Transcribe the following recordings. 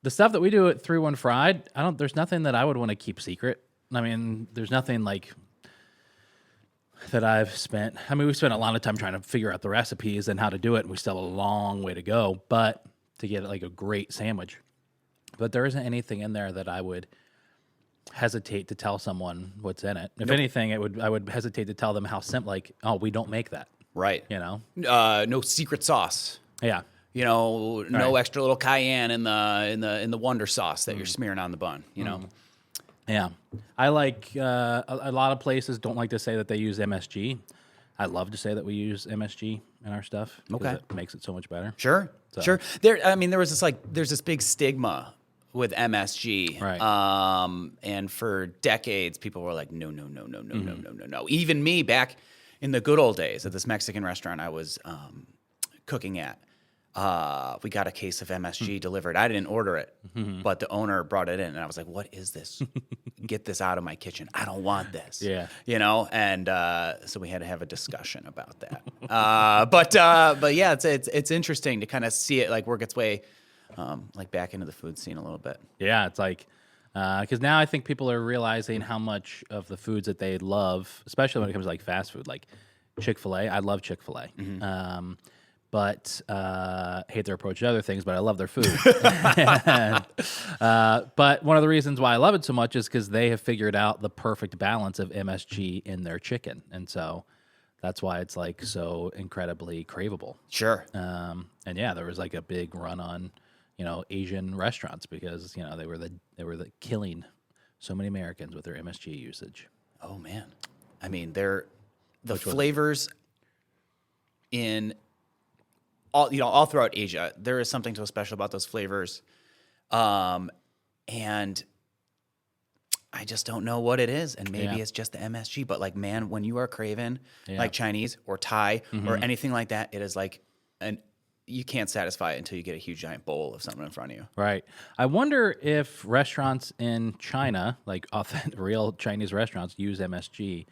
The stuff that we do at 3-1 Fried, there's nothing that I would want to keep secret. I mean, there's nothing like that I've spent. I mean, we spent a lot of time trying to figure out the recipes and how to do it, and we still have a long way to go, but to get like a great sandwich. But there isn't anything in there that I would hesitate to tell someone what's in it. If anything, I would hesitate to tell them how simple, like, oh, we don't make that. Right. You know? No secret sauce. Yeah. You know, no extra little cayenne in the wonder sauce that you're smearing on the bun, you know? Yeah. I like, a lot of places don't like to say that they use MSG. I love to say that we use MSG in our stuff. Okay. It makes it so much better. Sure. There's this big stigma with MSG. Right. And for decades, people were like, no. Even me back in the good old days at this Mexican restaurant I was cooking at, we got a case of MSG delivered. I didn't order it, but the owner brought it in, and I was like, what is this? Get this out of my kitchen. I don't want this. Yeah. You know? And so we had to have a discussion about that. But yeah, it's interesting to kind of see it like work its way like back into the food scene a little bit. Yeah, it's like, because now I think people are realizing how much of the foods that they love, especially when it comes to like fast food, like Chick-fil-A. I love Chick-fil-A. But hate their approach to other things, but I love their food. But one of the reasons why I love it so much is because they have figured out the perfect balance of MSG in their chicken. And so that's why it's like so incredibly craveable. Sure. And yeah, there was like a big run on, Asian restaurants because, they were the killing so many Americans with their MSG usage. Oh man. I mean, the flavors in all throughout Asia, there is something so special about those flavors. And I just don't know what it is. And maybe it's just the MSG, but like, man, when you are craving like Chinese or Thai or anything like that, it is like you can't satisfy it until you get a huge giant bowl of something in front of you. Right. I wonder if restaurants in China, like authentic, real Chinese restaurants, use MSG,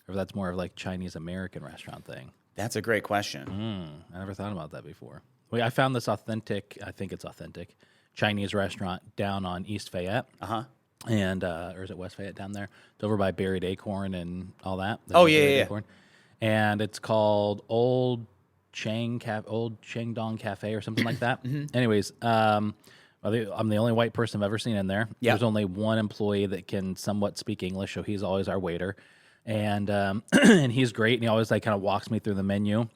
or if that's more of like Chinese American restaurant thing. That's a great question. I never thought about that before. I found this authentic, I think it's authentic, Chinese restaurant down on East Fayette. And, or is it West Fayette down there? It's over by Buried Acorn and all that. Acorn. And it's called Old Changdong Cafe or something like that. Anyways, I'm the only white person I've ever seen in there. Yeah. There's only one employee that can somewhat speak English, so he's always our waiter. And and he's great, and he always like kind of walks me through the menu.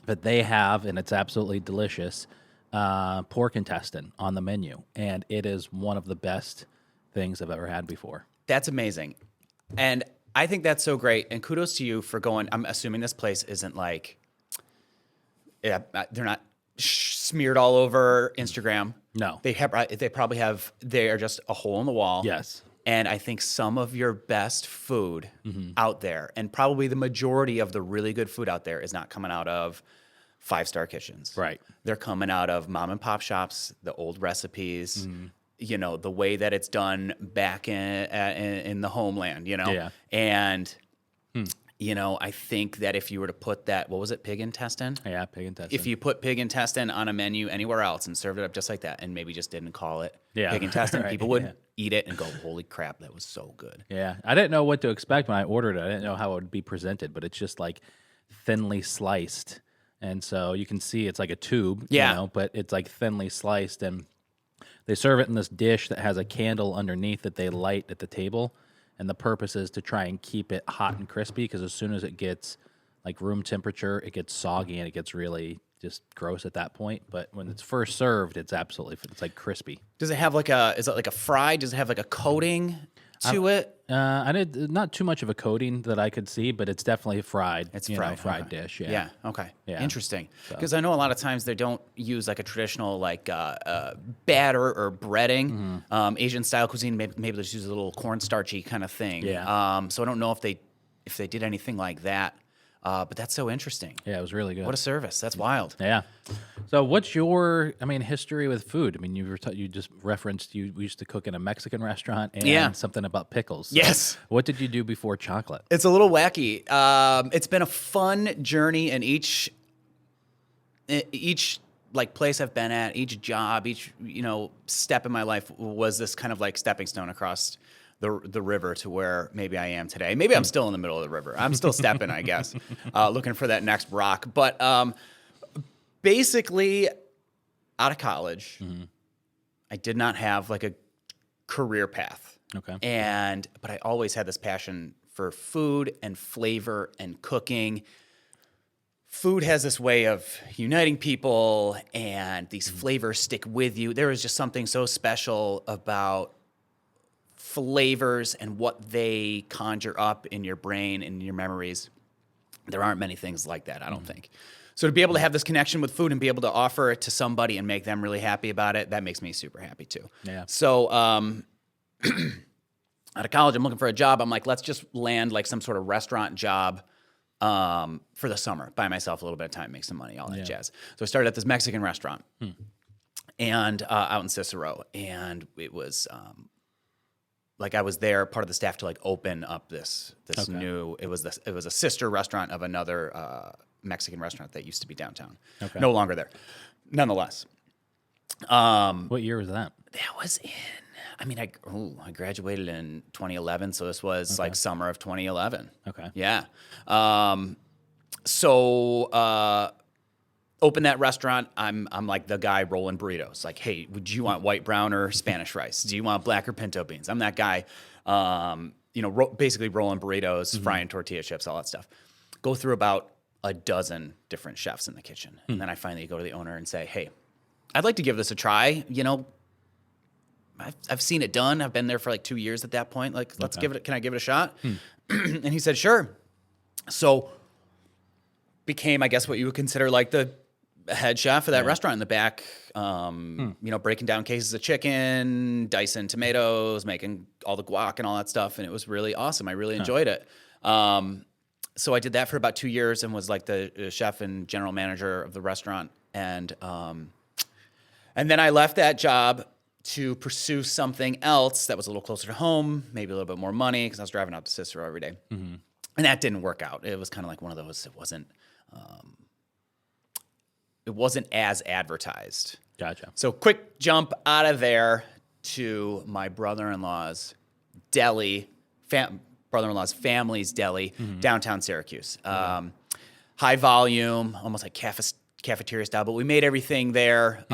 But they have, and it's absolutely delicious, pork intestine on the menu, and it is one of the best things I've ever had before. That's amazing, and I think that's so great. And kudos to you for going. I'm assuming this place isn't like, they're not smeared all over Instagram. No, they probably have. They are just a hole in the wall. Yes. And I think some of your best food out there, and probably the majority of the really good food out there, is not coming out of 5-star kitchens. Right. They're coming out of mom and pop shops, the old recipes, the way that it's done back in the homeland, Yeah. And, I think that if you were to put that, what was it, pig intestine? Yeah, pig intestine. If you put pig intestine on a menu anywhere else and served it up just like that, and maybe just didn't call it pig intestine, right, people would eat it and go, holy crap, that was so good. Yeah, I didn't know what to expect when I ordered it. I didn't know how it would be presented, but it's just like thinly sliced. And so you can see it's like a tube, but it's like thinly sliced. And they serve it in this dish that has a candle underneath that they light at the table. And the purpose is to try and keep it hot and crispy, because as soon as it gets like room temperature, it gets soggy and it gets really just gross at that point. But when it's first served, it's like crispy. Does it have is it like a fry? Does it have like a coating to it? Not too much of a coating that I could see, but it's definitely fried. It's fried. Fried dish. Yeah. Yeah. Okay. Yeah. Interesting. Because I know a lot of times they don't use like a traditional batter or breading. Asian style cuisine, maybe they just use a little cornstarchy kind of thing. Yeah. So I don't know if they did anything like that. But that's so interesting. Yeah, it was really good. What a service. That's wild. Yeah. So what's your, history with food? I mean, you just referenced we used to cook in a Mexican restaurant and something about pickles. So yes. What did you do before chocolate? It's a little wacky. It's been a fun journey, and each like place I've been at, each job, each, step in my life was this kind of like stepping stone across the river to where maybe I am today. Maybe I'm still in the middle of the river. I'm still stepping, I guess, looking for that next rock. But basically, out of college, I did not have like a career path. Okay. But I always had this passion for food and flavor and cooking. Food has this way of uniting people, and these flavors stick with you. There is just something so special about flavors and what they conjure up in your brain and in your memories. There aren't many things like that, I don't think. So to be able to have this connection with food and be able to offer it to somebody and make them really happy about it, that makes me super happy too. Yeah. So out of college, I'm looking for a job. I'm like, let's just land like some sort of restaurant job for the summer, buy myself a little bit of time, make some money, all that jazz. So I started at this Mexican restaurant and out in Cicero. And it was like I was there, part of the staff to like open up this new, it was a sister restaurant of another Mexican restaurant that used to be downtown. Okay. No longer there. Nonetheless. What year was that? That was I graduated in 2011, so this was like summer of 2011. Okay. Yeah. So open that restaurant. I'm like the guy rolling burritos. Like, hey, would you want white, brown, or Spanish rice? Do you want black or pinto beans? I'm that guy. Basically rolling burritos, frying tortilla chips, all that stuff. Go through about a dozen different chefs in the kitchen, and then I finally go to the owner and say, hey, I'd like to give this a try. I've seen it done. I've been there for like 2 years at that point. Like, let's give it. Can I give it a shot? And he said, sure. So became, I guess, what you would consider like the head chef of that restaurant in the back. Breaking down cases of chicken, dicing tomatoes, making all the guac and all that stuff, and it was really awesome. I really enjoyed it. So I did that for about 2 years and was like the chef and general manager of the restaurant, and then I left that job to pursue something else that was a little closer to home, maybe a little bit more money, because I was driving out to Cicero every day. And that didn't work out. It was kind of like one of those, it wasn't as advertised. Gotcha. So quick jump out of there to my brother-in-law's deli, brother-in-law's family's deli, downtown Syracuse. High volume, almost like cafeteria style, but we made everything there,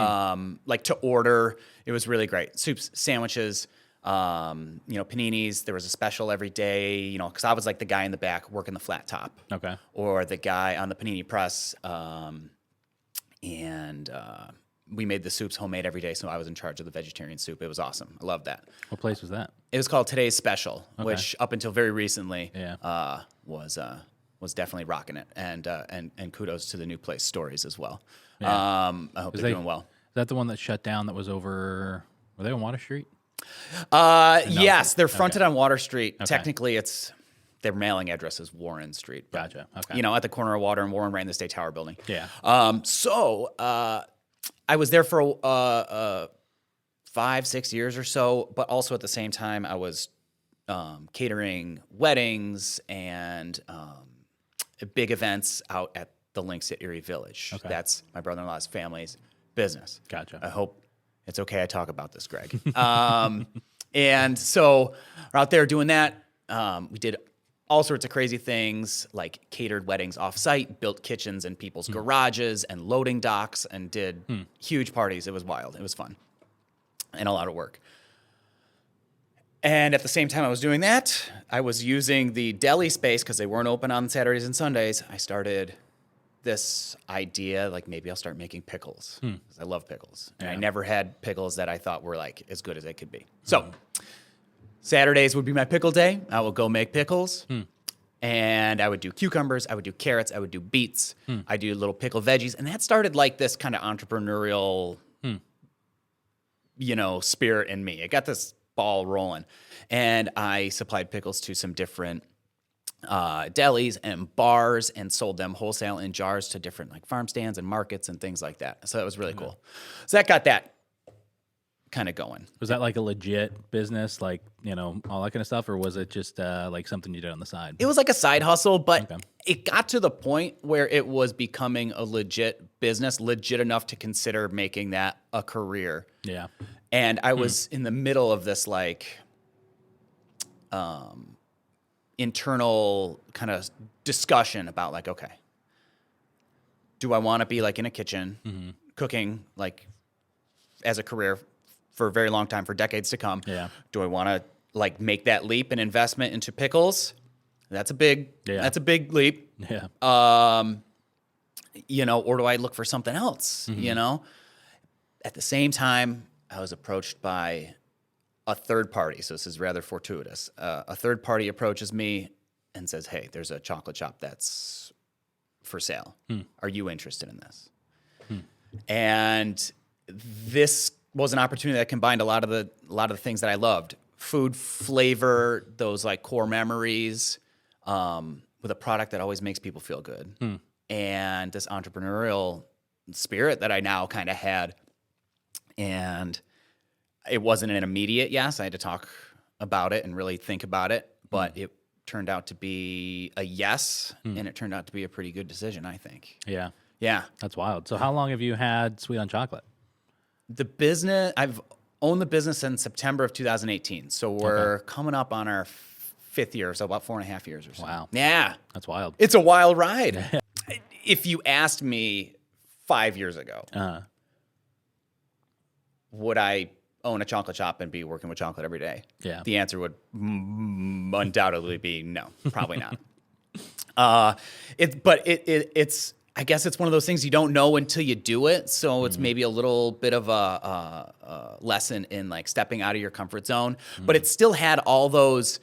like to order. It was really great. Soups, sandwiches, paninis. There was a special every day, because I was like the guy in the back working the flat top. Okay. Or the guy on the panini press. And we made the soups homemade every day, so I was in charge of the vegetarian soup. It was awesome. I loved that. What place was that? It was called Today's Special, which up until very recently was definitely rocking it. And kudos to the new place, Stories, as well. Yeah. I hope they're doing well. Is that the one that shut down that was over, were they on Water Street? Yes, they're fronted on Water Street. Okay. Technically, their mailing address is Warren Street. But, gotcha. Okay. At the corner of Water and Warren, right in the State Tower building. Yeah. So I was there for 5-6 years or so, but also at the same time, I was catering weddings and big events out at the Links at Erie Village. Okay. That's my brother-in-law's family's business. Gotcha. I hope it's okay I talk about this, Greg. And so we're out there doing that. We did all sorts of crazy things, like catered weddings off-site, built kitchens in people's garages and loading docks, and did huge parties. It was wild. It was fun and a lot of work. And at the same time I was doing that, I was using the deli space because they weren't open on Saturdays and Sundays. I started this idea, like maybe I'll start making pickles. 'Cause I love pickles. And I never had pickles that I thought were like as good as they could be. So Saturdays would be my pickle day. I would go make pickles. And I would do cucumbers, I would do carrots, I would do beets. I do little pickle veggies. And that started like this kind of entrepreneurial, spirit in me. It got this ball rolling. And I supplied pickles to some different delis and bars and sold them wholesale in jars to different like farm stands and markets and things like that. So that was really cool. So that got that kind of going. Was that like a legit business, like, all that kind of stuff, or was it just like something you did on the side? It was like a side hustle, but it got to the point where it was becoming a legit business, legit enough to consider making that a career. Yeah. And I was in the middle of this like internal kind of discussion about like, okay, do I want to be like in a kitchen cooking like as a career for a very long time, for decades to come? Yeah. Do I want to like make that leap and investment into pickles? That's a big leap. Yeah. Or do I look for something else? At the same time, I was approached by a third party. So this is rather fortuitous. A third party approaches me and says, hey, there's a chocolate shop that's for sale. Are you interested in this? And this was an opportunity that combined a lot of the things that I loved: food, flavor, those like core memories, with a product that always makes people feel good, and this entrepreneurial spirit that I now kind of had. And it wasn't an immediate yes. I had to talk about it and really think about it, but it turned out to be a yes, and it turned out to be a pretty good decision, I think. Yeah. Yeah. That's wild. So how long have you had Sweet on Chocolate? The business, I've owned the business since September of 2018. So we're coming up on our fifth year, so about 4.5 years or so. Wow. Yeah. That's wild. It's a wild ride. If you asked me 5 years ago, would I own a chocolate shop and be working with chocolate every day? Yeah. The answer would undoubtedly be no, probably not. It's I guess it's one of those things you don't know until you do it. So it's maybe a little bit of a lesson in like stepping out of your comfort zone, but it still had all those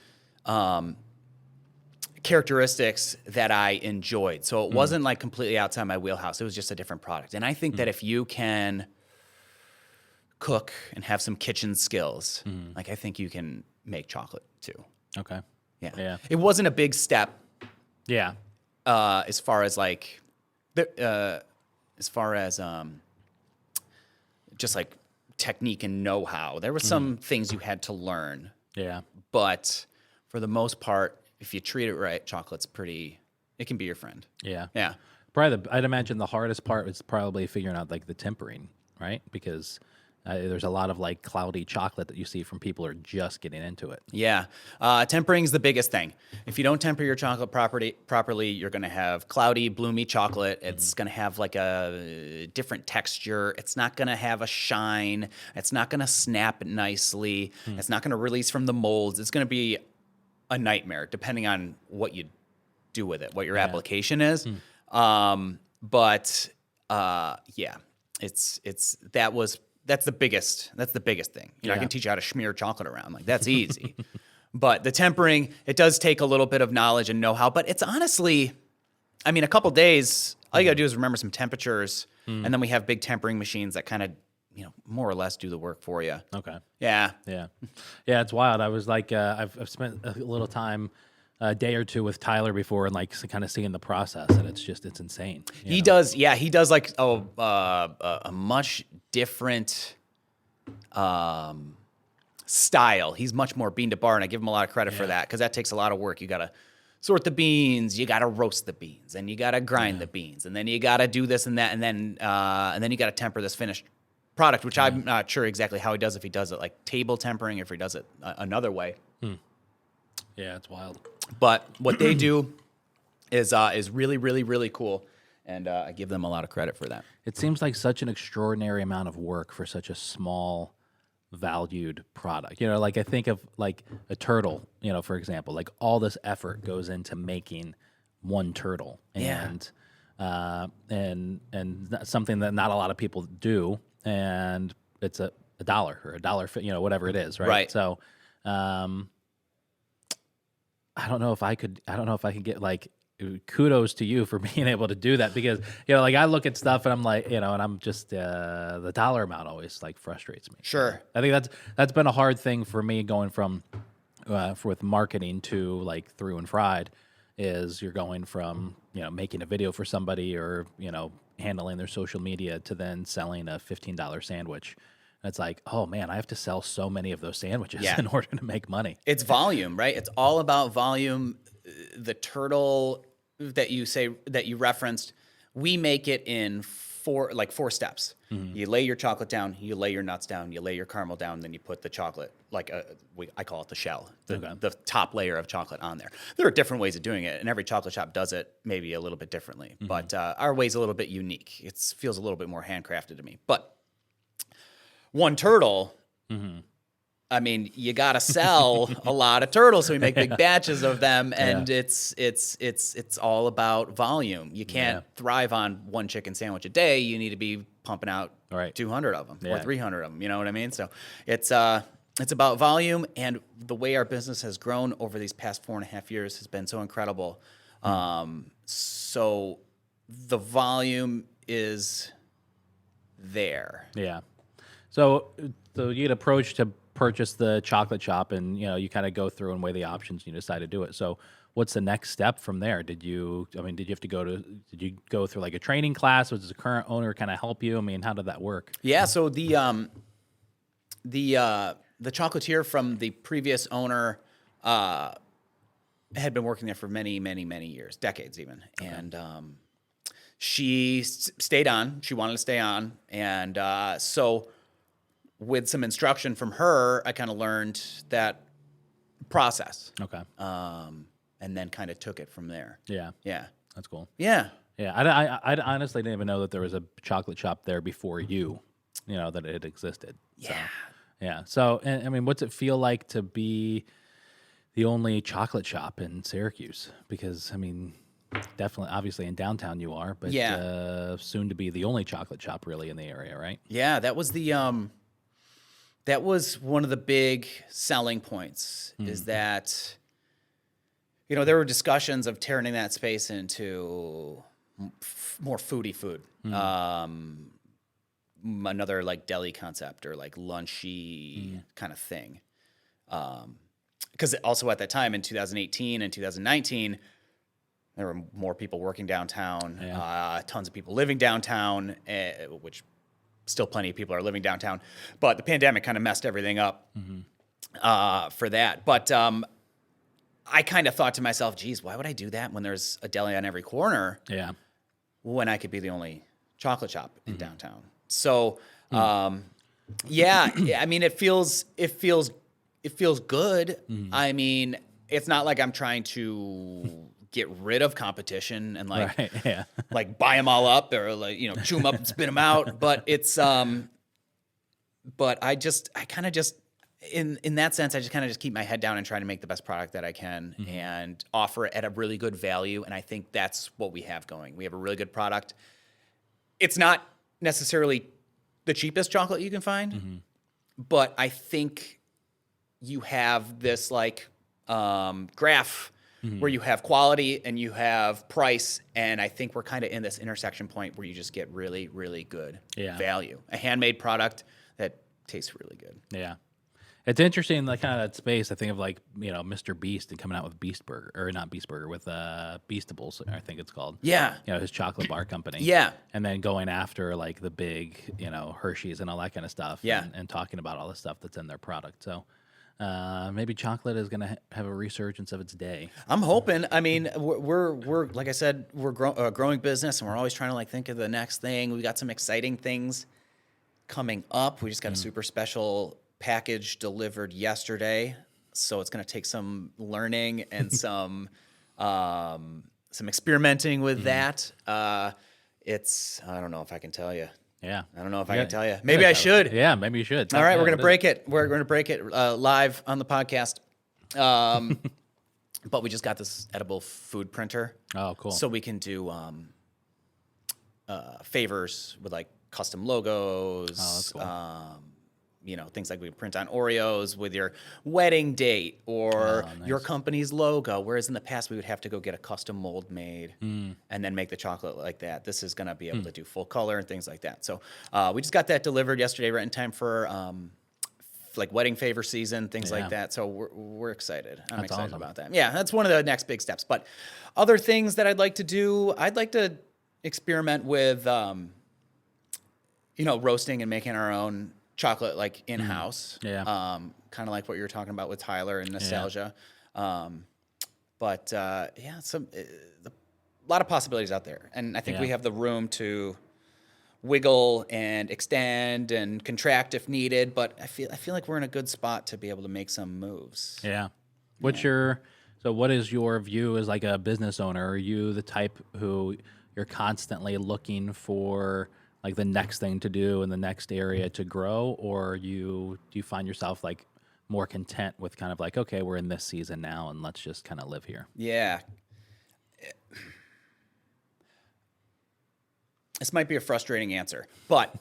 characteristics that I enjoyed. So it wasn't like completely outside my wheelhouse. It was just a different product. And I think that if you can cook and have some kitchen skills, like I think you can make chocolate too. Okay. Yeah. It wasn't a big step. Yeah. As far as like, just like technique and know-how, there were some things you had to learn. Yeah. But for the most part, if you treat it right, chocolate's it can be your friend. Yeah. Yeah. Probably I'd imagine the hardest part is probably figuring out like the tempering, right? Because there's a lot of like cloudy chocolate that you see from people who are just getting into it. Yeah. Tempering's the biggest thing. If you don't temper your chocolate properly, you're going to have cloudy, bloomy chocolate. It's going to have like a different texture. It's not going to have a shine. It's not going to snap nicely. It's not going to release from the molds. It's going to be a nightmare depending on what you do with it, what your application is. That's the biggest thing. I can teach you how to smear chocolate around. Like that's easy. But the tempering, it does take a little bit of knowledge and know-how, but it's honestly, I mean, a couple days, all you got to do is remember some temperatures, and then we have big tempering machines that kind of, more or less do the work for you. Okay. Yeah. Yeah. Yeah, it's wild. I was like, I've spent a little time, a day or two with Tyler before, and like kind of seeing the process, and it's insane. He does like a much different style. He's much more bean to bar, and I give him a lot of credit for that because that takes a lot of work. You got to sort the beans, you got to roast the beans, and you got to grind the beans, and then you got to do this and that, and then you got to temper this finished product, which I'm not sure exactly how he does, if he does it like table tempering, if he does it another way. Yeah, it's wild. But what they do is really, really, really cool, and I give them a lot of credit for that. It seems like such an extraordinary amount of work for such a small, valued product. Like I think of like a turtle, for example, like all this effort goes into making one turtle, and something that not a lot of people do, and it's a dollar or $1, whatever it is, right? Right. So, I don't know if I could get like kudos to you for being able to do that, because like I look at stuff and I'm like, and I'm just the dollar amount always like frustrates me. Sure. I think that's been a hard thing for me going from with marketing to like through and fried, is you're going from making a video for somebody or handling their social media to then selling a $15 sandwich. it's like, oh man, I have to sell so many of those sandwiches Yeah. in order to make money. It's volume, right? It's all about volume. The turtle that you referenced, we make it in four steps. You lay your chocolate down, you lay your nuts down, you lay your caramel down, then you put the chocolate, I call it the shell, the top layer of chocolate on there. There are different ways of doing it, and every chocolate shop does it maybe a little bit differently. But our way's a little bit unique. It feels a little bit more handcrafted to me. But one turtle, I mean, you got to sell a lot of turtles, so we make big batches of them, and it's all about volume. You can't thrive on one chicken sandwich a day. You need to be pumping out 200 of them or 300 of them. You know what I mean? So it's about volume, and the way our business has grown over these past 4.5 years has been so incredible. So the volume is there. Yeah. So you get approached to purchase the chocolate shop, and you kind of go through and weigh the options, and you decide to do it. So what's the next step from there? Did you go through like a training class? Was the current owner kind of help you? I mean, how did that work? Yeah, so the chocolatier from the previous owner had been working there for many, many, many years, decades even. Okay. And she stayed on. She wanted to stay on, and so with some instruction from her, I kind of learned that process. Okay. And then kind of took it from there. Yeah. Yeah. That's cool. Yeah. Yeah. I honestly didn't even know that there was a chocolate shop there before you, that it existed. Yeah. So, yeah. So, and I mean, what's it feel like to be the only chocolate shop in Syracuse? Because, I mean, definitely, obviously in downtown you are, but soon to be the only chocolate shop really in the area, right? Yeah. That was that was one of the big selling points, is that, there were discussions of turning that space into more foodie food. Another like deli concept or like lunchy kind of thing. Because also at that time in 2018 and 2019, there were more people working downtown, tons of people living downtown, which still plenty of people are living downtown. But the pandemic kind of messed everything up for that. But I kind of thought to myself, geez, why would I do that when there's a deli on every corner? Yeah. When I could be the only chocolate shop in downtown. So, I mean, it feels good. I mean, it's not like I'm trying to get rid of competition and like buy them all up or like, chew them up and spit them out. But it's, but I kind of just, in that sense, I just kind of just keep my head down and try to make the best product that I can and offer it at a really good value. And I think that's what we have going. We have a really good product. It's not necessarily the cheapest chocolate you can find, but I think you have this like graph where you have quality and you have price, and I think we're kind of in this intersection point where you just get really, really good value. A handmade product that tastes really good. Yeah. It's interesting, like kind of that space. I think of like, Mr. Beast and coming out with Beast Burger, or not Beast Burger, with Beastables, I think it's called. Yeah. His chocolate bar company. Yeah. And then going after like the big, Hershey's and all that kind of stuff. Yeah. And talking about all the stuff that's in their product. So maybe chocolate is going to have a resurgence of its day. I'm hoping. I mean, we're like I said, we're a growing business, and we're always trying to like think of the next thing. We got some exciting things coming up. We just got a super special package delivered yesterday, so it's going to take some learning and some experimenting with that. It's, I don't know if I can tell you. Yeah, I don't know if I can tell you. Maybe I should. Yeah, maybe you should. All right, we're going to break it. We're going to break it live on the podcast. But we just got this edible food printer. Oh, cool. So we can do favors with like custom logos. Oh, that's cool. Things like we print on Oreos with your wedding date or your company's logo. Whereas in the past, we would have to go get a custom mold made and then make the chocolate like that. This is going to be able to do full color and things like that. So we just got that delivered yesterday, right in time for like wedding favor season, things like that. So we're excited. I'm excited about that. Yeah, that's one of the next big steps. But other things that I'd like to do, I'd like to experiment with, roasting and making our own chocolate like in-house. Yeah. Kind of like what you were talking about with Tyler and nostalgia. But a lot of possibilities out there. And I think we have the room to wiggle and extend and contract if needed, but I feel like we're in a good spot to be able to make some moves. Yeah. What is your view as like a business owner? Are you the type who you're constantly looking for like the next thing to do in the next area to grow, or do you find yourself like more content with kind of like, okay, we're in this season now and let's just kind of live here? Yeah. This might be a frustrating answer, but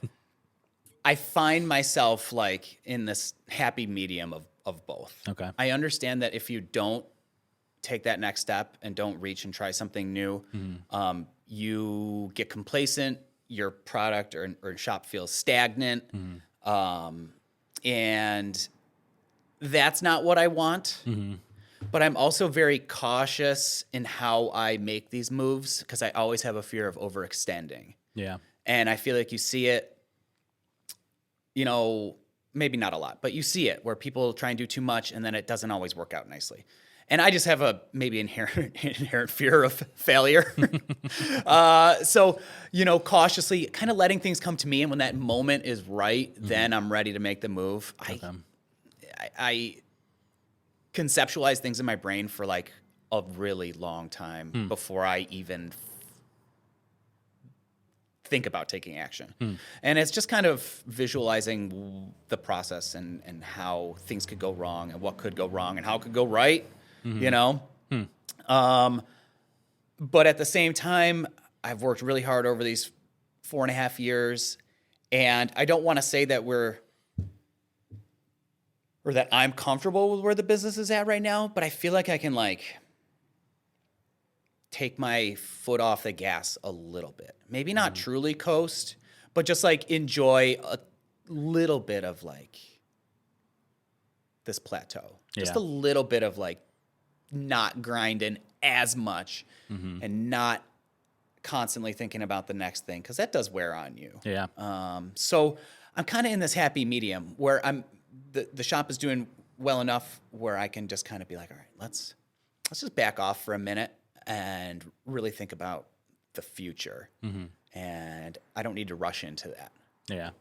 I find myself like in this happy medium of both. Okay. I understand that if you don't take that next step and don't reach and try something new, you get complacent, your product or shop feels stagnant, and that's not what I want. But I'm also very cautious in how I make these moves because I always have a fear of overextending. Yeah. And I feel like you see it, maybe not a lot, but you see it where people try and do too much and then it doesn't always work out nicely. And I just have a maybe inherent fear of failure. So, cautiously kind of letting things come to me. And when that moment is right, then I'm ready to make the move. I conceptualize things in my brain for like a really long time before I even think about taking action. And it's just kind of visualizing the process and how things could go wrong and what could go wrong and how it could go right, But at the same time, I've worked really hard over these 4.5 years, and I don't want to say that that I'm comfortable with where the business is at right now, but I feel like I can like take my foot off the gas a little bit. Maybe not truly coast, but just like enjoy a little bit of like this plateau. Just a little bit of like not grinding as much and not constantly thinking about the next thing, because that does wear on you. Yeah. So I'm kind of in this happy medium where the shop is doing well enough where I can just kind of be like, all right, let's just back off for a minute and really think about the future. And I don't need to rush into that.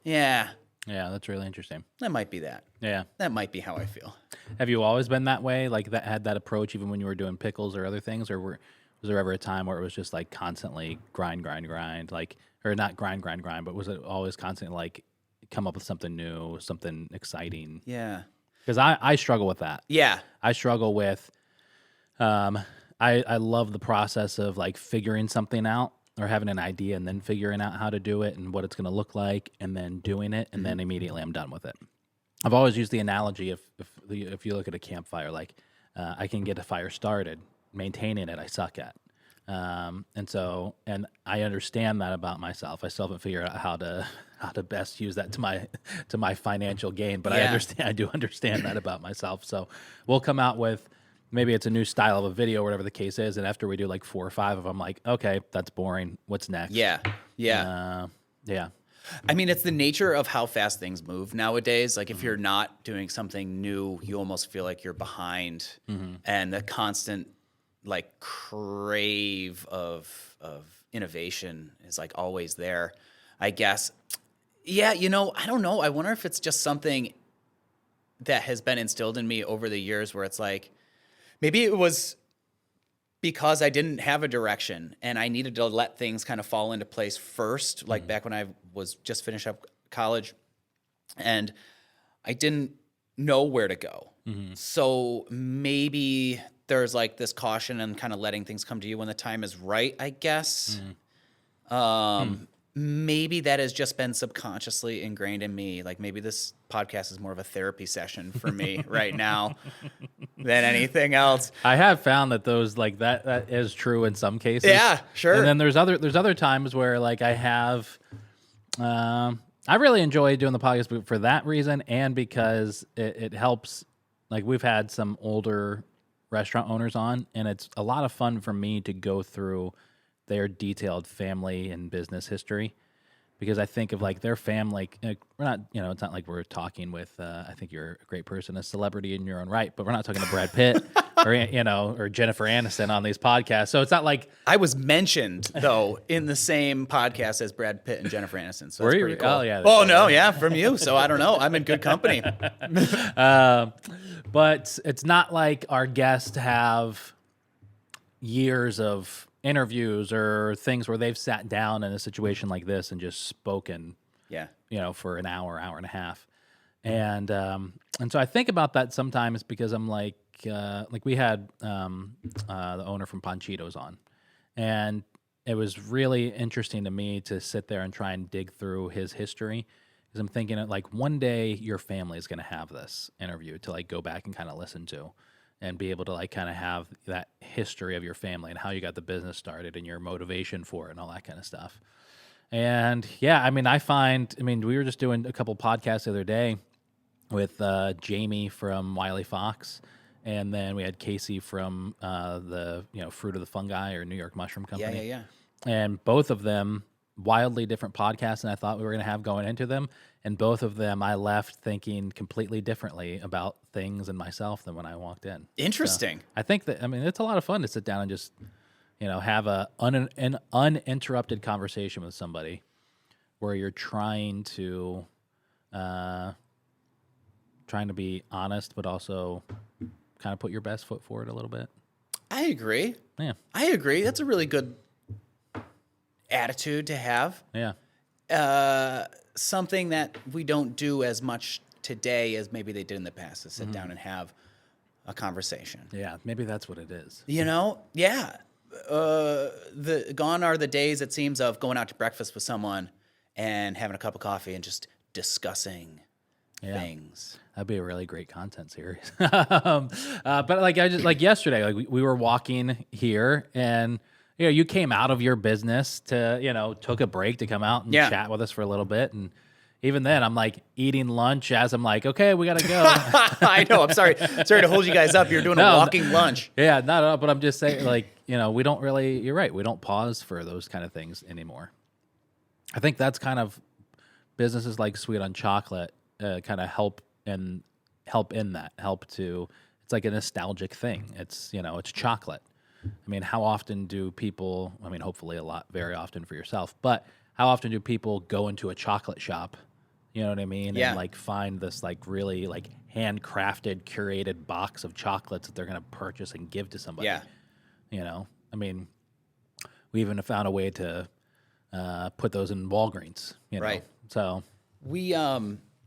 Yeah, that's really interesting. That might be that. Yeah. That might be how I feel. Have you always been that way? Like had that approach even when you were doing pickles or other things, or was there ever a time where it was just like constantly grind, like, or not grind, but was it always constantly like come up with something new, something exciting? Yeah. Because I struggle with that. Yeah. I struggle with, I love the process of like figuring something out or having an idea and then figuring out how to do it and what it's going to look like and then doing it and then immediately I'm done with it. I've always used the analogy if you look at a campfire, like I can get a fire started, maintaining it I suck at. And I understand that about myself. I still haven't figured out how to best use that to my financial gain, but I do understand that about myself. So we'll come out with, maybe it's a new style of a video or whatever the case is, and after we do like 4 or 5 of them, like, okay, that's boring. What's next? Yeah. I mean, it's the nature of how fast things move nowadays. Like if you're not doing something new, you almost feel like you're behind, and the constant like crave of innovation is like always there, I guess. Yeah, I don't know. I wonder if it's just something that has been instilled in me over the years where it's like, maybe it was because I didn't have a direction and I needed to let things kind of fall into place first, like back when I was just finished up college and I didn't know where to go. So maybe there's like this caution and kind of letting things come to you when the time is right, I guess. Maybe that has just been subconsciously ingrained in me. Like maybe this podcast is more of a therapy session for me right now than anything else. I have found that those like that is true in some cases. Yeah, sure. And then there's other times where like I have, I really enjoy doing the podcast for that reason and because it helps. Like we've had some older restaurant owners on, and it's a lot of fun for me to go through their detailed family and business history because I think of like their family. We're not, it's not like we're talking with. I think you're a great person, a celebrity in your own right, but we're not talking to Brad Pitt or Jennifer Aniston on these podcasts. So it's not like I was mentioned though in the same podcast as Brad Pitt and Jennifer Aniston. So were that's you? pretty cool. Oh yeah. Oh no, yeah, from you. So I don't know. I'm in good company. But it's not like our guests have years of interviews or things where they've sat down in a situation like this and just spoken, Yeah. for an hour and a half. And so I think about that sometimes because I'm like we had the owner from Panchitos on, and it was really interesting to me to sit there and try and dig through his history. Because I'm thinking like one day your family is going to have this interview to like go back and kind of listen to and be able to like kind of have that history of your family and how you got the business started and your motivation for it and all that kind of stuff. And yeah, I mean, we were just doing a couple podcasts the other day with Jamie from Wiley Fox, and then we had Casey from the Fruit of the Fungi or New York Mushroom Company. Yeah. And both of them wildly different podcasts than I thought we were going to have going into them. And both of them I left thinking completely differently about things and myself than when I walked in. Interesting. So I think that, it's a lot of fun to sit down and just, have an uninterrupted conversation with somebody where you're trying to be honest, but also kind of put your best foot forward a little bit. I agree. Yeah. I agree. That's a really good attitude to have. Yeah. Something that we don't do as much today as maybe they did in the past, to sit down and have a conversation. Yeah, maybe that's what it is. Yeah. Gone are the days, it seems, of going out to breakfast with someone and having a cup of coffee and just discussing things. That'd be a really great content series. But like yesterday, like we were walking here and you came out of your business to, took a break to come out and chat with us for a little bit. And even then I'm like eating lunch as I'm like, okay, we got to go. I know. I'm sorry. Sorry to hold you guys up. You're doing a walking lunch. Yeah, but I'm just saying we don't really, you're right. We don't pause for those kind of things anymore. I think that's kind of businesses like Sweet on Chocolate kind of help in that. It's like a nostalgic thing. It's, it's chocolate. I mean, how often do people, hopefully very often for yourself, but how often do people go into a chocolate shop, you know what I mean? Yeah. And like find this like really like handcrafted, curated box of chocolates that they're going to purchase and give to somebody. Yeah. We even found a way to put those in Walgreens, Right. So we,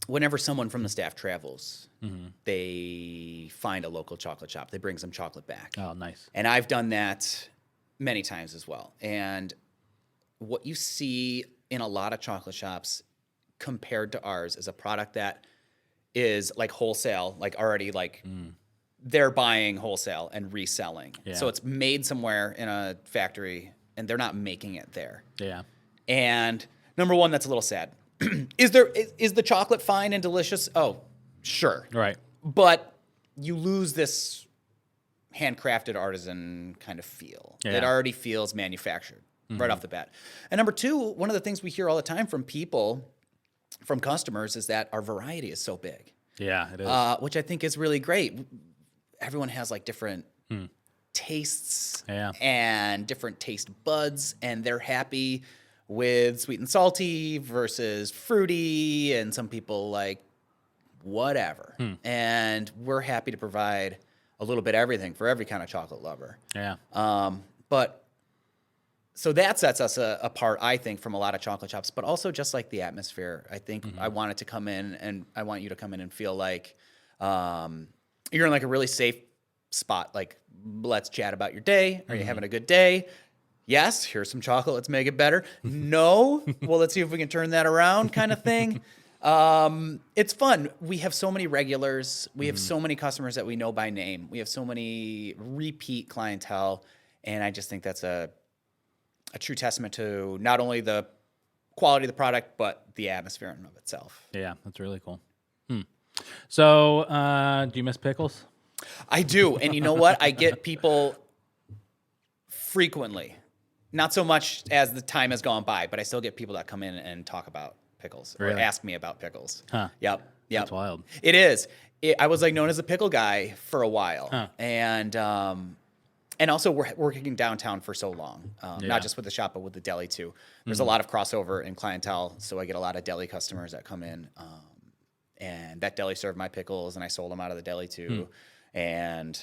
whenever someone from the staff travels, they find a local chocolate shop. They bring some chocolate back. Oh, nice. And I've done that many times as well. And what you see in a lot of chocolate shops compared to ours is a product that is like wholesale, like already like they're buying wholesale and reselling. Yeah. So it's made somewhere in a factory and they're not making it there. Yeah. And number one, that's a little sad. Is the chocolate fine and delicious? Oh, sure. Right. But you lose this handcrafted artisan kind of feel. Yeah. It already feels manufactured right off the bat. And number two, one of the things we hear all the time from people, from customers, is that our variety is so big. Yeah, it is. Which I think is really great. Everyone has like different tastes and different taste buds, and they're happy with sweet and salty versus fruity, and some people like whatever. And we're happy to provide a little bit of everything for every kind of chocolate lover. Yeah. But so that sets us apart, I think, from a lot of chocolate shops, but also just like the atmosphere. I think I want it to come in, and I want you to come in and feel like you're in like a really safe spot. Like, let's chat about your day. Are you having a good day? Yes, here's some chocolate. Let's make it better. No? Well, let's see if we can turn that around, kind of thing. It's fun. We have so many regulars. We have so many customers that we know by name. We have so many repeat clientele. And I just think that's a true testament to not only the quality of the product, but the atmosphere in and of itself. Yeah, that's really cool. So, do you miss pickles? I do. And you know what? I get people frequently not so much as the time has gone by, but I still get people that come in and talk about pickles or ask me about pickles. Huh. Yep. That's wild. It is. I was like known as a pickle guy for a while, and also working downtown for so long, not just with the shop, but with the deli too. There's a lot of crossover in clientele, so I get a lot of deli customers that come in, and that deli served my pickles, and I sold them out of the deli too, and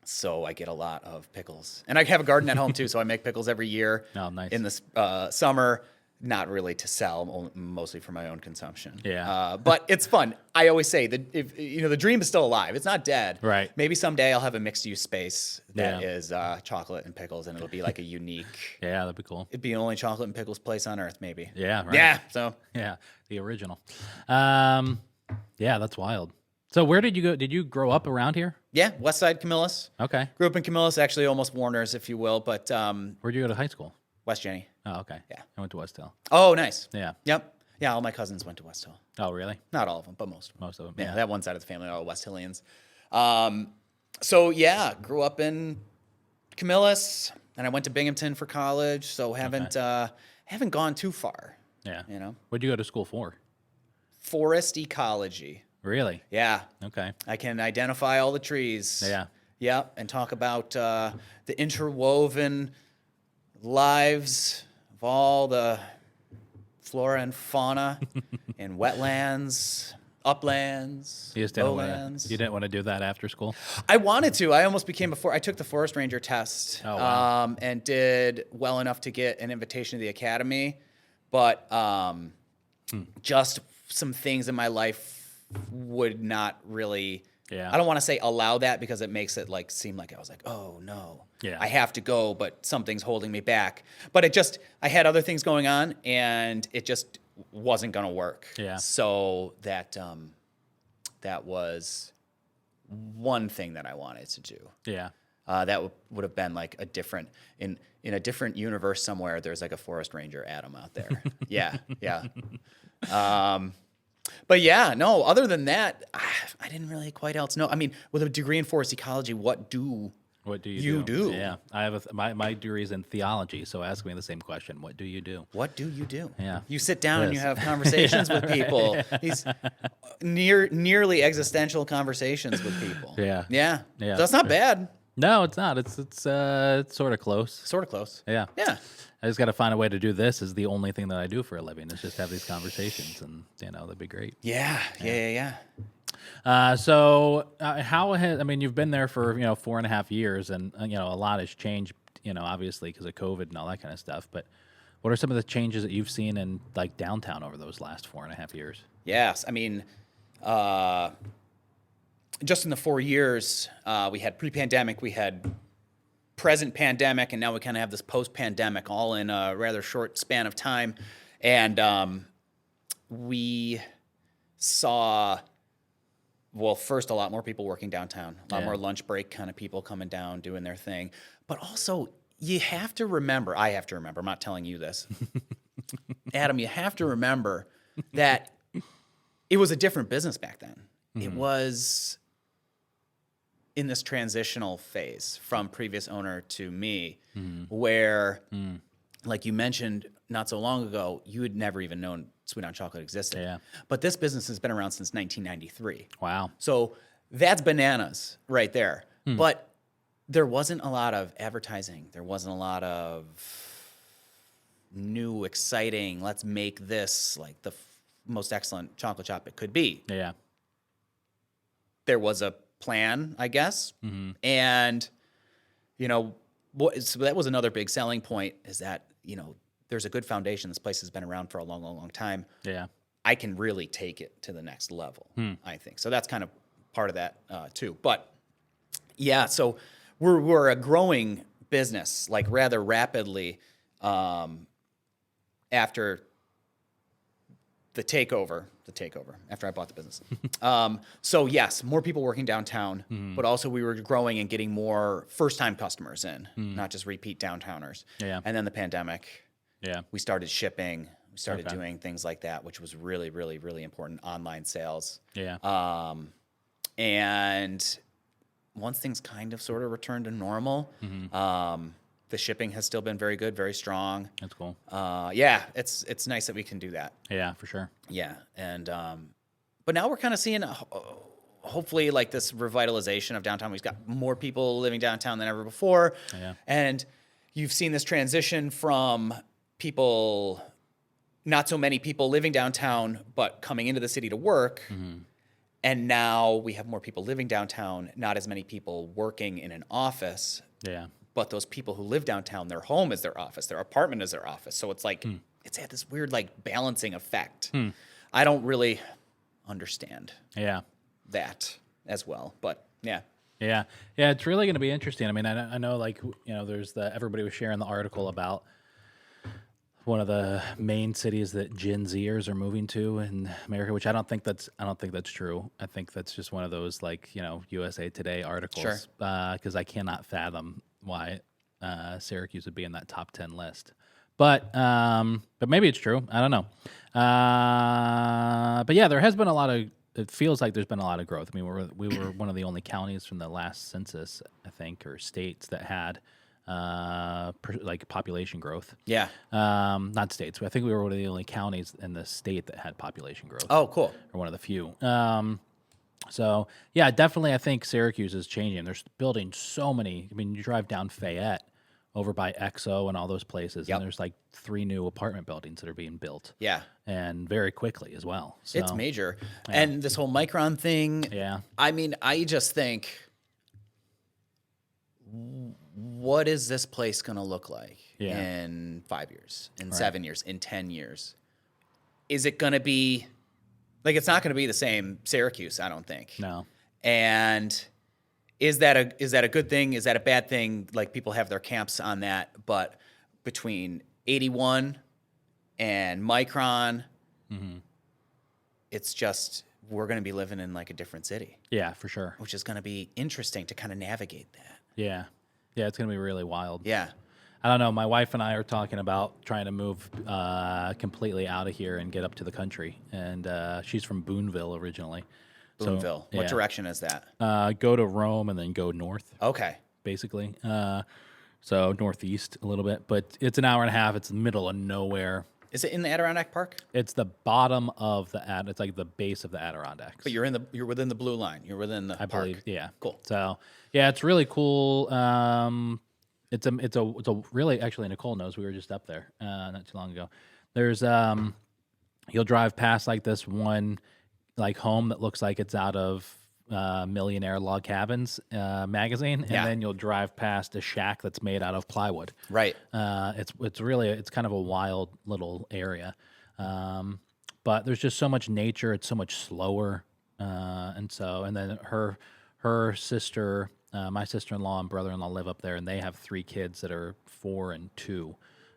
so I get a lot of pickles. And I have a garden at home too, so I make pickles every year. Oh, nice. In the summer. Not really to sell, mostly for my own consumption. Yeah. But it's fun. I always say that the dream is still alive. It's not dead. Right. Maybe someday I'll have a mixed use space that is chocolate and pickles, and it'll be like a unique. Yeah, that'd be cool. It'd be the only chocolate and pickles place on earth, maybe. Yeah. Right. Yeah. So. Yeah, the original. Yeah, that's wild. So where did you go? Did you grow up around here? Yeah, West Side Camillus. Okay. Grew up in Camillus, actually almost Warner's, if you will, but Where'd you go to high school? West Jenny. Oh, okay. Yeah. I went to West Hill. Oh, nice. Yeah. Yep. Yeah, all my cousins went to West Hill. Oh, really? Not all of them, but most of them. Most of them. Yeah, that one side of the family are all West Hillians. So yeah, grew up in Camillus, and I went to Binghamton for college. So haven't gone too far. Yeah. You know, What'd you go to school for? forest ecology. Really? Yeah, Okay. I can identify all the trees. Yeah. Yep, and talk about the interwoven lives of all the flora and fauna in wetlands, uplands, You lowlands. didn't want to do that after school? I wanted to. I almost became I took the forest ranger test, Oh, wow. and did well enough to get an invitation to the academy, but just some things in my life would not really. Yeah. I don't want to say allow that because it makes it like seem like I was like, oh no, Yeah. I have to go, but something's holding me back. But I had other things going on, and it just wasn't gonna work. Yeah. So that was one thing that I wanted to do. Yeah. That would have been like in a different universe somewhere. There's like a forest ranger Adam out there. Yeah. But yeah, no, other than that, I didn't really quite else know. I mean, with a degree in forest ecology, what do you do? Yeah. I have my degree is in theology, so ask me the same question. What do you do? What do you do? Yeah. You sit down and you have conversations with people. These nearly existential conversations with people. Yeah. Yeah. Yeah. That's not bad. No, it's not. It's sort of close. Sort of close. Yeah. Yeah. I just got to find a way to do this. Is the only thing that I do for a living. Is just have these conversations, and that'd be great. Yeah. So how has you've been there for 4.5 years, and a lot has changed. Obviously because of COVID and all that kind of stuff. But what are some of the changes that you've seen in like downtown over those last 4.5 years? Yes. I mean, just in the 4 years, we had pre-pandemic, we had present pandemic, and now we kind of have this post-pandemic all in a rather short span of time. And we saw, well, first, a lot more people working downtown, a lot more lunch break kind of people coming down, doing their thing. But also, you have to remember, I have to remember, I'm not telling you this, Adam, you have to remember that it was a different business back then. Mm-hmm. It was in this transitional phase from previous owner to me, where, like you mentioned not so long ago, you had never even known Sweet on Chocolate existed. Yeah. But this business has been around since 1993. Wow. So that's bananas right there. But there wasn't a lot of advertising. There wasn't a lot of new, exciting, let's make this like the most excellent chocolate shop it could be. Yeah. There was a plan, I guess. And, so that was another big selling point is that, there's a good foundation. This place has been around for a long, long, long time. Yeah. I can really take it to the next level, I think. So that's kind of part of that too. But yeah, so we're a growing business, like rather rapidly after the takeover, after I bought the business. So yes, more people working downtown, but also we were growing and getting more first-time customers in, not just repeat downtowners. Yeah. And then the pandemic, Yeah. we started shipping, we started doing things like that, which was really, really, really important, online sales. Yeah. And once things kind of sort of returned to normal, The shipping has still been very good, very strong. That's cool. Yeah, it's nice that we can do that. Yeah, for sure. Yeah, and but now we're kind of seeing, hopefully, like this revitalization of downtown. We've got more people living downtown than ever before, and you've seen this transition from people, not so many people living downtown, but coming into the city to work. And now we have more people living downtown, not as many people working in an office. Yeah. But those people who live downtown, their home is their office, their apartment is their office. So it's like, it's had this weird like balancing effect. I don't really understand that as well, but yeah. Yeah. Yeah. It's really going to be interesting. I mean, I know like, there's everybody was sharing the article about one of the main cities that Gen Zers are moving to in America, which I don't think that's true. I think that's just one of those like, USA Today articles, because I cannot fathom why Syracuse would be in that top 10 list. But maybe it's true. I don't know. But yeah, there has been it feels like there's been a lot of growth. I mean, we were one of the only counties from the last census, I think, or states that had like population growth. Yeah. Not states. I think we were one of the only counties in the state that had population growth. Oh, cool. Or one of the few. So yeah, definitely I think Syracuse is changing. They're building so many. I mean, you drive down Fayette over by EXO and all those places, and there's like 3 new apartment buildings that are being built. Yeah. And very quickly as well. So, it's major. Yeah. And this whole Micron thing. Yeah. I mean, I just think, what is this place going to look like in 5 years, in 7 years, in 10 years? Is it going to be, like, it's not going to be the same Syracuse, I don't think. No. And is that a good thing? Is that a bad thing? Like, people have their camps on that, but between 81 and Micron, it's just, we're going to be living in like a different city. Yeah, for sure. Which is going to be interesting to kind of navigate that. Yeah. Yeah, it's going to be really wild. Yeah. I don't know. My wife and I are talking about trying to move completely out of here and get up to the country. And she's from Boonville originally. Boonville. So, what direction is that? Go to Rome and then go north. Okay. Basically. So northeast a little bit. But it's an hour and a half. It's the middle of nowhere. Is it in the Adirondack Park? It's the bottom of it's like the base of the Adirondacks. But you're within the blue line. You're within the park. I believe, yeah. Cool. So yeah, it's really cool. It's a really, actually, Nicole knows, we were just up there not too long ago. There's you'll drive past like this one like home that looks like it's out of Millionaire Log Cabins magazine, and then you'll drive past a shack that's made out of plywood. Right. It's really, it's kind of a wild little area, but there's just so much nature. It's so much slower, and then her sister, my sister-in-law and brother-in-law live up there, and they have 3 kids that are 4 and 2.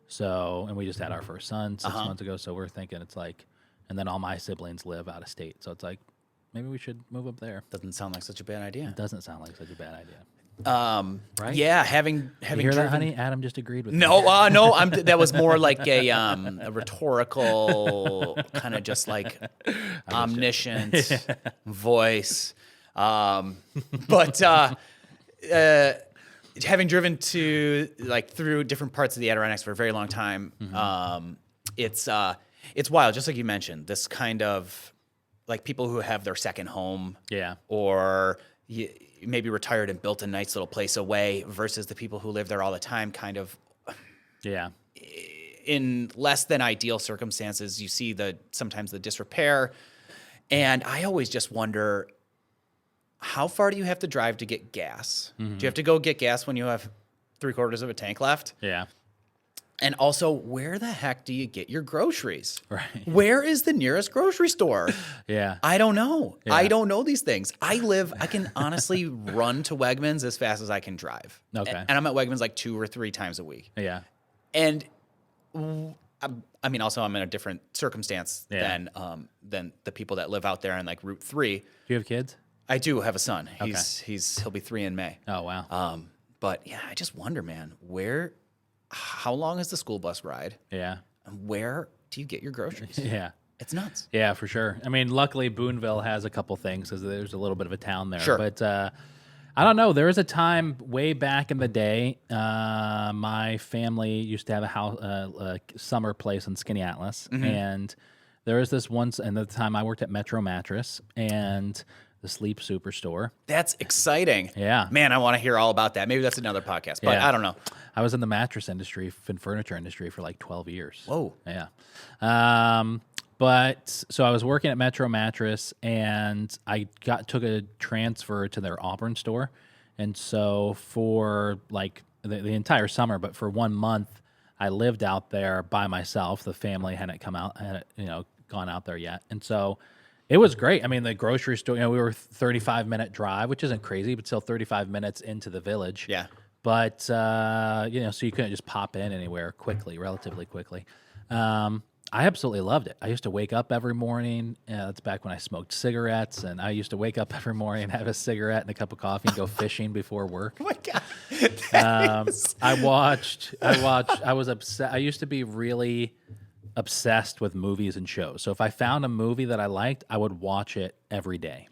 So, and we just had our first son 6 months ago. So we're thinking it's like, and then all my siblings live out of state. So it's like, maybe we should move up there. Doesn't sound like such a bad idea. It doesn't sound like such a bad idea. Right? Yeah, having you hear that, honey? Adam just agreed with me. No, that was more like a rhetorical kind of just like omniscient voice. But having driven through different parts of the Adirondacks for a very long time, it's wild. Just like you mentioned, this kind of like people who have their second home, or maybe retired and built a nice little place away, versus the people who live there all the time, kind of, in less than ideal circumstances. You see sometimes the disrepair, and I always just wonder, how far do you have to drive to get gas? Do you have to go get gas when you have 3/4 of a tank left? Yeah. And also, where the heck do you get your groceries? Right. Where is the nearest grocery store? Yeah. I don't know. Yeah. I don't know these things. I can honestly run to Wegmans as fast as I can drive. Okay. And I'm at Wegmans like 2 or 3 times a week. Yeah. And I mean, also I'm in a different circumstance than the people that live out there on like Route 3. Do you have kids? I do have a son. Okay. He'll be 3 in May. Oh, wow. But yeah, I just wonder, man, how long is the school bus ride? Yeah. And where do you get your groceries? Yeah. It's nuts. Yeah, for sure. I mean, luckily Boonville has a couple things because there's a little bit of a town there. Sure. But I don't know. There was a time way back in the day. My family used to have a summer place in Skinny Atlas, and there was this once. And at the time, I worked at Metro Mattress and the Sleep Superstore. That's exciting. Yeah, man, I want to hear all about that. Maybe that's another podcast, but I don't know. I was in the mattress industry and furniture industry for like 12 years. Whoa. Yeah. But so I was working at Metro Mattress, and I took a transfer to their Auburn store, and so for like the entire summer, but for 1 month, I lived out there by myself. The family hadn't gone out there yet, and so it was great. I mean, the grocery store, we were 35-minute drive, which isn't crazy, but still 35 minutes into the village. Yeah. But so you couldn't just pop in anywhere relatively quickly. I absolutely loved it. I used to wake up every morning. That's back when I smoked cigarettes, and I used to wake up every morning and have a cigarette and a cup of coffee and go fishing before work. Oh my God. I was upset. I used to be really obsessed with movies and shows. So if I found a movie that I liked, I would watch it every day.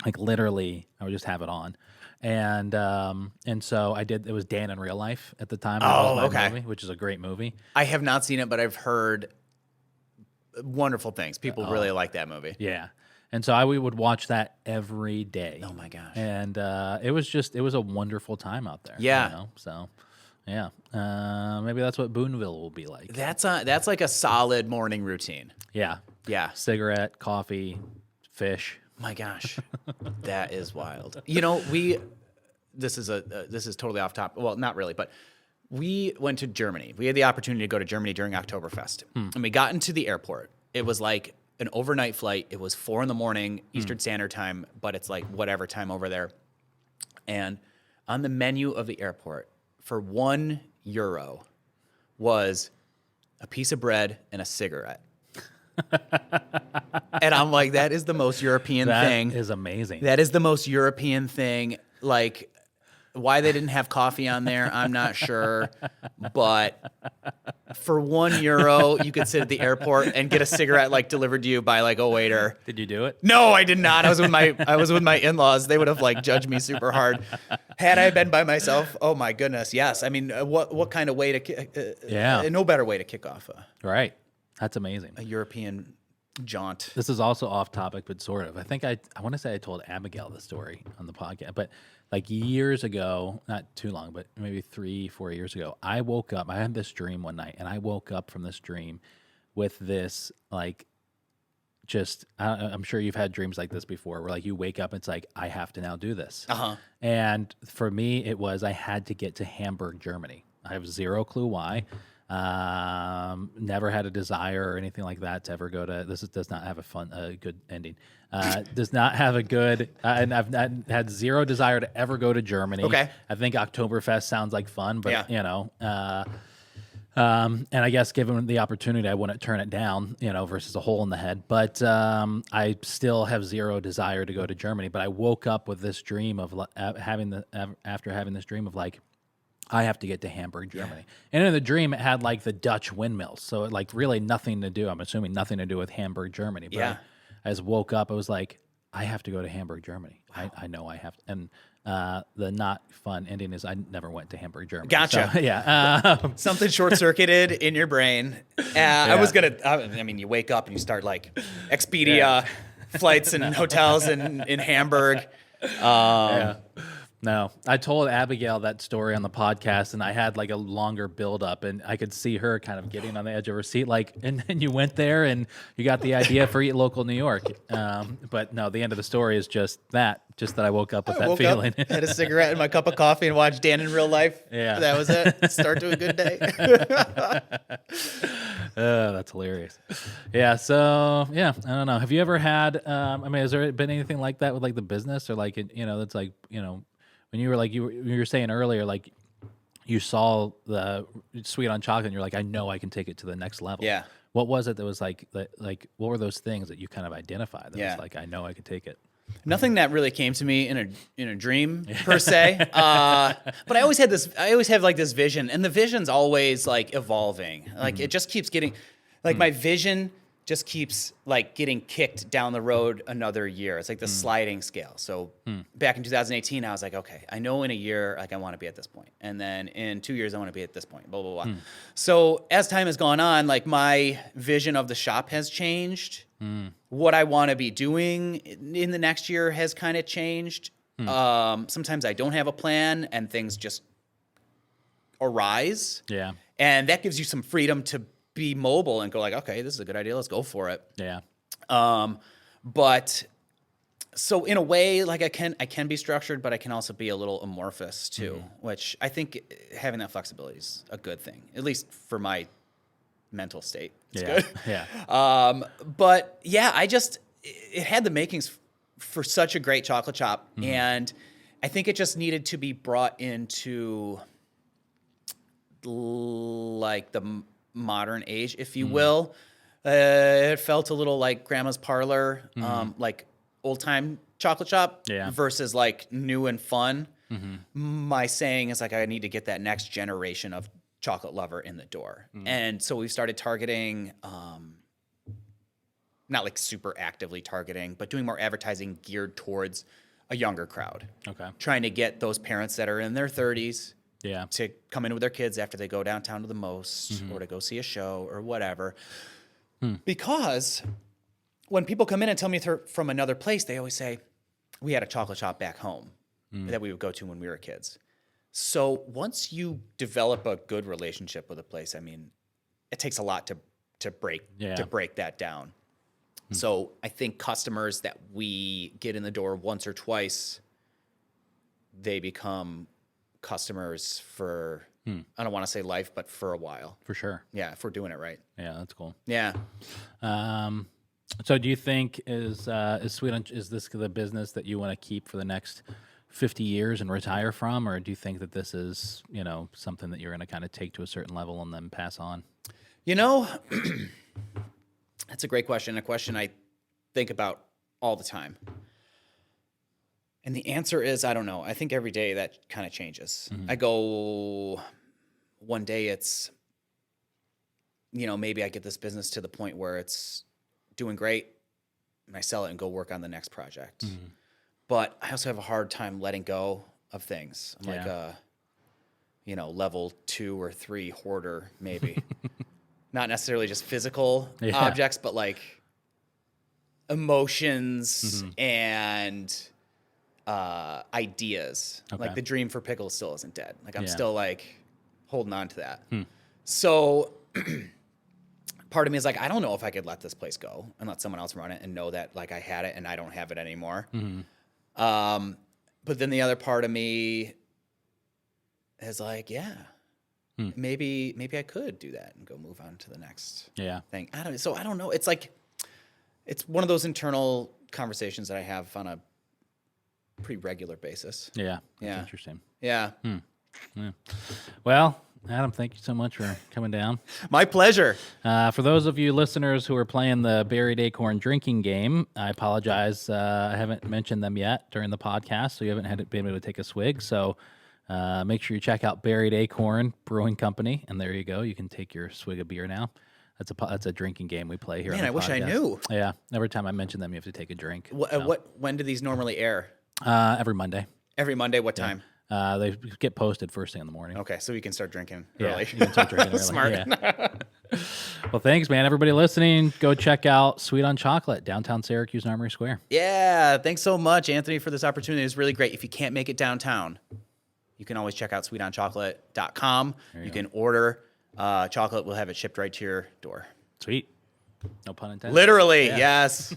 Like literally, I would just have it on. And so I did. It was Dan in Real Life at the time. Movie, which is a great movie. I have not seen it, but I've heard wonderful things. People really like that movie. Yeah. And so we would watch that every day. Oh my gosh. And it was a wonderful time out there. Yeah. So yeah. Maybe that's what Boonville will be like. That's like a solid morning routine. Yeah. Yeah. Cigarette, coffee, fish. My gosh, that is wild. This is totally off topic. Well, not really, but we went to Germany. We had the opportunity to go to Germany during Oktoberfest, and we got into the airport. It was like an overnight flight. It was 4 a.m. Eastern Standard Time, but it's like whatever time over there. And on the menu of the airport for €1 was a piece of bread and a cigarette. And I'm like, that is the most European thing. That is amazing. That is the most European thing. Like, why they didn't have coffee on there, I'm not sure. But for €1, you could sit at the airport and get a cigarette like delivered to you by like a waiter. Did you do it? No, I did not. I was with my in-laws. They would have like judged me super hard. Had I been by myself, oh my goodness, yes. I mean, what kind of way to no better way to kick off Right. That's amazing. A European jaunt. This is also off topic, but sort of. I think I want to say I told Abigail the story on the podcast, but like years ago, not too long, but maybe 3-4 years ago, I woke up. I had this dream one night, and I woke up from this dream with this like, I'm sure you've had dreams like this before, where like you wake up, and it's like I have to now do this. And for me, it was I had to get to Hamburg, Germany. I have zero clue why. Never had a desire or anything like that to ever go to. Does not have a good ending. Does not have a good. And I've had zero desire to ever go to Germany. Okay. I think Oktoberfest sounds like fun, but and I guess given the opportunity, I wouldn't turn it down. Versus a hole in the head. But I still have zero desire to go to Germany. But I woke up with this dream of after having this dream of like, I have to get to Hamburg, Germany. And in the dream, it had like the Dutch windmills. So it like really nothing to do. I'm assuming nothing to do with Hamburg, Germany. But I just woke up. I was like, I have to go to Hamburg, Germany. Wow. I know I have to. And the not fun ending is I never went to Hamburg, Germany. Gotcha. So, something short-circuited in your brain. I mean, you wake up and you start like Expedia flights and hotels in Hamburg. No, I told Abigail that story on the podcast, and I had like a longer build up, and I could see her kind of getting on the edge of her seat. Like, and then you went there, and you got the idea for Eat Local New York. But no, the end of the story is just that I woke up with that feeling. Had a cigarette and my cup of coffee, and watched Dan in Real Life. Yeah, that was it. Start to a good day. That's hilarious. Yeah. So I don't know. Have you ever had? Has there been anything like that with like the business or like that's like when you were like you were saying earlier, like you saw the sweet on chocolate, and you're like, I know I can take it to the next level. Yeah. What was it that was like what were those things that you kind of identified? That was like, I know I can take it. Nothing that really came to me in a dream per se, but I always have like this vision, and the vision's always like evolving. Like it just keeps getting, like my vision just keeps like getting kicked down the road another year. It's like the sliding scale. So back in 2018, I was like, okay, I know in a year, like I want to be at this point. And then in 2 years, I want to be at this point, blah, blah, blah. So as time has gone on, like my vision of the shop has changed. What I want to be doing in the next year has kind of changed. Sometimes I don't have a plan and things just arise. Yeah. And that gives you some freedom to be mobile and go like, okay, this is a good idea. Let's go for it. Yeah. But so in a way, like I can be structured, but I can also be a little amorphous too, which I think having that flexibility is a good thing, at least for my mental state. It's good. Yeah. But yeah, it had the makings for such a great chocolate shop. And I think it just needed to be brought into like the modern age, if you will. It felt a little like grandma's parlor, like old time chocolate shop versus like new and fun. My saying is like, I need to get that next generation of chocolate lover in the door. And so we started targeting, not like super actively targeting, but doing more advertising geared towards a younger crowd. Okay. Trying to get those parents that are in their 30s to come in with their kids after they go downtown to the most or to go see a show or whatever. Because when people come in and tell me they're from another place, they always say, we had a chocolate shop back home that we would go to when we were kids. So once you develop a good relationship with a place, I mean, it takes a lot to break that down. So I think customers that we get in the door once or twice, they become customers for, I don't want to say life, but for a while. For sure. Yeah, if we're doing it right. Yeah, that's cool. Yeah. So do you think is this the business that you want to keep for the next 50 years and retire from, or do you think that this is, something that you're going to kind of take to a certain level and then pass on? That's a great question, a question I think about all the time. And the answer is, I don't know. I think every day that kind of changes. I go, one day it's, maybe I get this business to the point where it's doing great and I sell it and go work on the next project. But I also have a hard time letting go of things. I'm like a, level 2 or 3 hoarder, maybe. Not necessarily just physical objects, but like emotions and ideas. Okay. Like the dream for pickles still isn't dead. Like I'm still like holding on to that. So part of me is like, I don't know if I could let this place go and let someone else run it and know that like I had it and I don't have it anymore. But then the other part of me is like, maybe I could do that and go move on to the next thing. I don't know. It's like, it's one of those internal conversations that I have on a pretty regular basis. Yeah. That's interesting. Yeah. Yeah. Well, Adam, thank you so much for coming down. My pleasure. For those of you listeners who are playing the Buried Acorn drinking game, I apologize. I haven't mentioned them yet during the podcast, so you haven't been able to take a swig. So make sure you check out Buried Acorn Brewing Company, and there you go. You can take your swig of beer now. That's a drinking game we play here. Man, on the I wish podcast. I knew. Yeah, every time I mention them, you have to take a drink. When do these normally air? Every Monday. Every Monday. What time? They get posted first thing in the morning. Okay, so we can start drinking Yeah, early. you can start drinking early. Smart. Yeah. Well, thanks, man. Everybody listening, go check out Sweet on Chocolate, downtown Syracuse, Armory Square. Yeah, thanks so much, Anthony, for this opportunity. It's really great. If you can't make it downtown, you can always check out sweetonchocolate.com. You can order chocolate. We'll have it shipped right to your door. Sweet. No pun intended. Literally, yes.